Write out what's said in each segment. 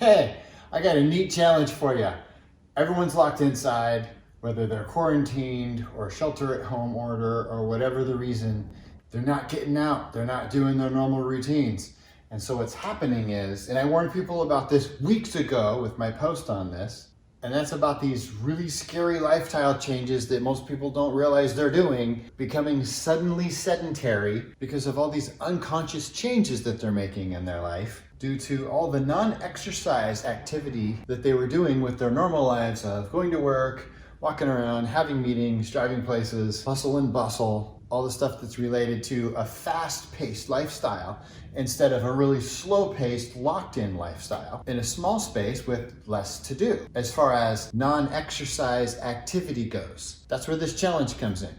Hey, I got a neat challenge for you. Everyone's locked inside, whether they're quarantined or shelter at home order or whatever the reason, they're not getting out. They're not doing their normal routines. And so what's happening is, and I warned people about this weeks ago with my post on this, and that's about these really scary lifestyle changes that most people don't realize they're doing, becoming suddenly sedentary because of all these unconscious changes that they're making in their life due to all the non-exercise activity that they were doing with their normal lives of going to work, walking around, having meetings, driving places, hustle and bustle, all the stuff that's related to a fast-paced lifestyle instead of a really slow-paced, locked-in lifestyle in a small space with less to do as far as non-exercise activity goes. That's where this challenge comes in.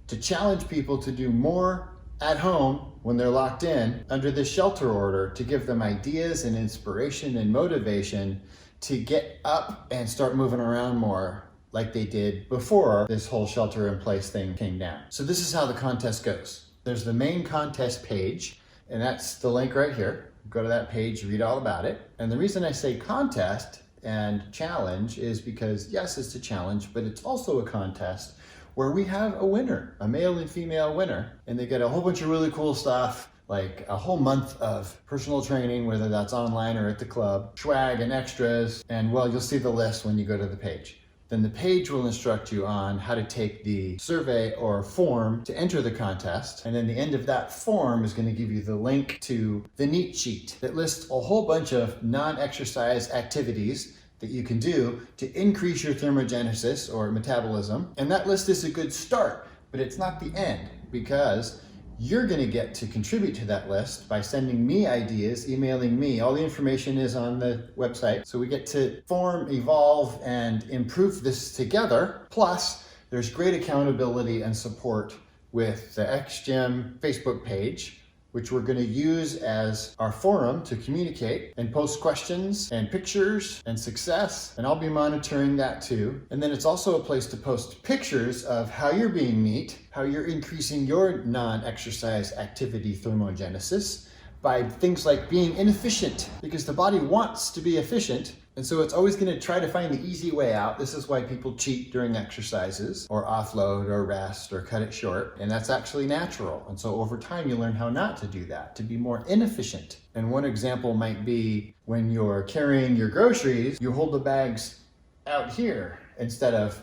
To challenge people to do more at home when they're locked in under this shelter order, to give them ideas and inspiration and motivation to get up and start moving around more like they did before this whole shelter in place thing came down. So this is how the contest goes. There's the main contest page, and that's the link right here. Go to that page, read all about it. And the reason I say contest and challenge is because yes, it's a challenge, but it's also a contest where we have a winner, a male and female winner, and they get a whole bunch of really cool stuff, like a whole month of personal training, whether that's online or at the club, swag and extras, and well, you'll see the list when you go to the page. Then the page will instruct you on how to take the survey or form to enter the contest. And then the end of that form is going to give you the link to the N.E.A.T sheet that lists a whole bunch of non-exercise activities that you can do to increase your thermogenesis or metabolism. And that list is a good start, but it's not the end, because you're going to get to contribute to that list by sending me ideas, emailing me. All the information is on the website. So we get to form, evolve, and improve this together. Plus, there's great accountability and support with the xgym Facebook page, which we're going to use as our forum to communicate and post questions and pictures and success. And I'll be monitoring that too. And then it's also a place to post pictures of how you're being neat, how you're increasing your non-exercise activity thermogenesis by things like being inefficient, because the body wants to be efficient. And so it's always going to try to find the easy way out. This is why people cheat during exercises or offload or rest or cut it short. And that's actually natural. And so over time, you learn how not to do that, to be more inefficient. And one example might be when you're carrying your groceries, you hold the bags out here instead of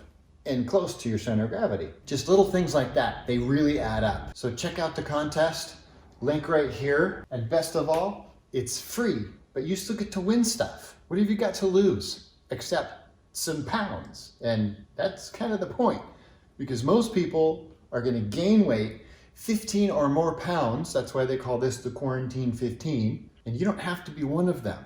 in close to your center of gravity. Just little things like that, they really add up. So check out the contest, link right here. And best of all, it's free, but you still get to win stuff. What have you got to lose except some pounds? And that's kind of the point, because most people are going to gain weight 15 or more pounds. That's why they call this the quarantine 15. And you don't have to be one of them.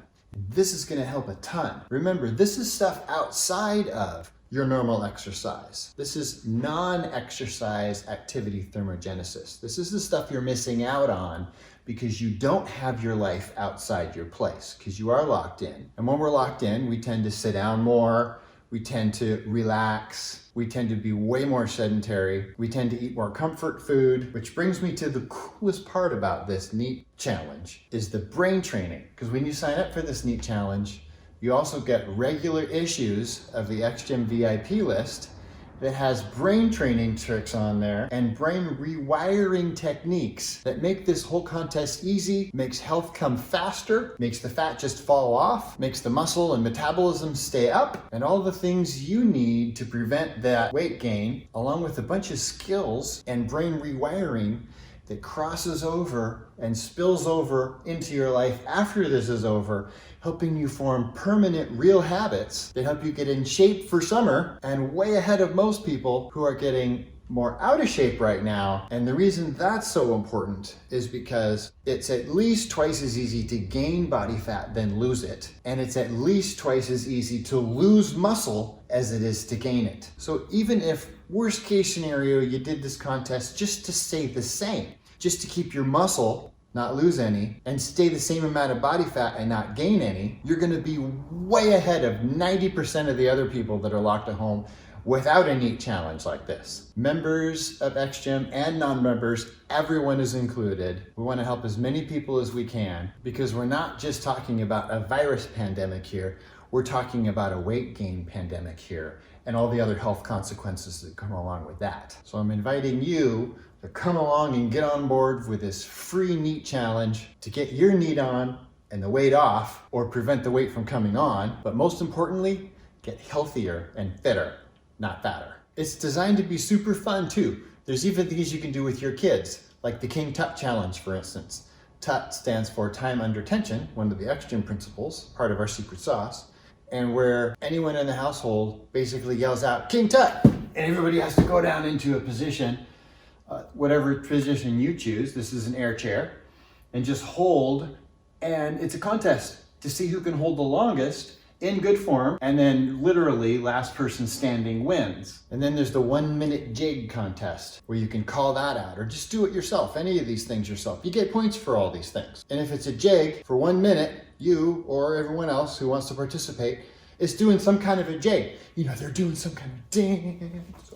This is going to help a ton. Remember, this is stuff outside of your normal exercise. This is non-exercise activity thermogenesis. This is the stuff you're missing out on because you don't have your life outside your place, because you are locked in. And when we're locked in, we tend to sit down more, we tend to relax, we tend to be way more sedentary, we tend to eat more comfort food, which brings me to the coolest part about this N.E.A.T challenge, is the brain training. Because when you sign up for this N.E.A.T challenge, you also get regular issues of the xgym VIP list that has brain training tricks on there and brain rewiring techniques that make this whole contest easy, makes health come faster, makes the fat just fall off, makes the muscle and metabolism stay up, and all the things you need to prevent that weight gain, along with a bunch of skills and brain rewiring that crosses over and spills over into your life after this is over, helping you form permanent real habits that help you get in shape for summer and way ahead of most people who are getting more out of shape right now. And the reason that's so important is because it's at least twice as easy to gain body fat than lose it. And it's at least twice as easy to lose muscle as it is to gain it. So even if worst case scenario, you did this contest just to stay the same, just to keep your muscle, not lose any, and stay the same amount of body fat and not gain any, you're gonna be way ahead of 90% of the other people that are locked at home without a N.E.A.T challenge like this. Members of xgym and non-members, everyone is included. We want to help as many people as we can because we're not just talking about a virus pandemic here, we're talking about a weight gain pandemic here and all the other health consequences that come along with that. So I'm inviting you to come along and get on board with this free N.E.A.T challenge to get your N.E.A.T on and the weight off, or prevent the weight from coming on, but most importantly, get healthier and fitter, not fatter. It's designed to be super fun too. There's even things you can do with your kids, like the KING TUT challenge, for instance. TUT stands for time under tension, one of the xgym principles, part of our secret sauce, and where anyone in the household basically yells out, KING TUT! And everybody has to go down into a position, whatever position you choose, this is an air chair, and just hold, and it's a contest to see who can hold the longest in good form, and then literally last person standing wins. And then there's the 1 minute jig contest where you can call that out or just do it yourself, any of these things yourself. You get points for all these things. And if it's a jig for 1 minute, you or everyone else who wants to participate is doing some kind of a jig. You know, they're doing some kind of dance,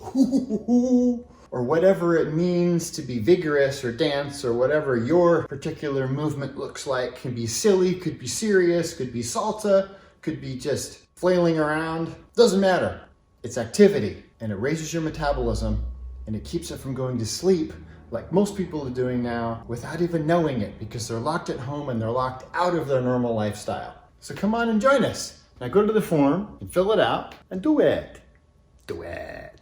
or whatever it means to be vigorous or dance, or whatever your particular movement looks like. Can be silly, could be serious, could be salsa, could be just flailing around. Doesn't matter. It's activity, and it raises your metabolism, and it keeps it from going to sleep like most people are doing now without even knowing it, because they're locked at home and they're locked out of their normal lifestyle. So come on and join us. Now go to the form and fill it out and do it. Do it.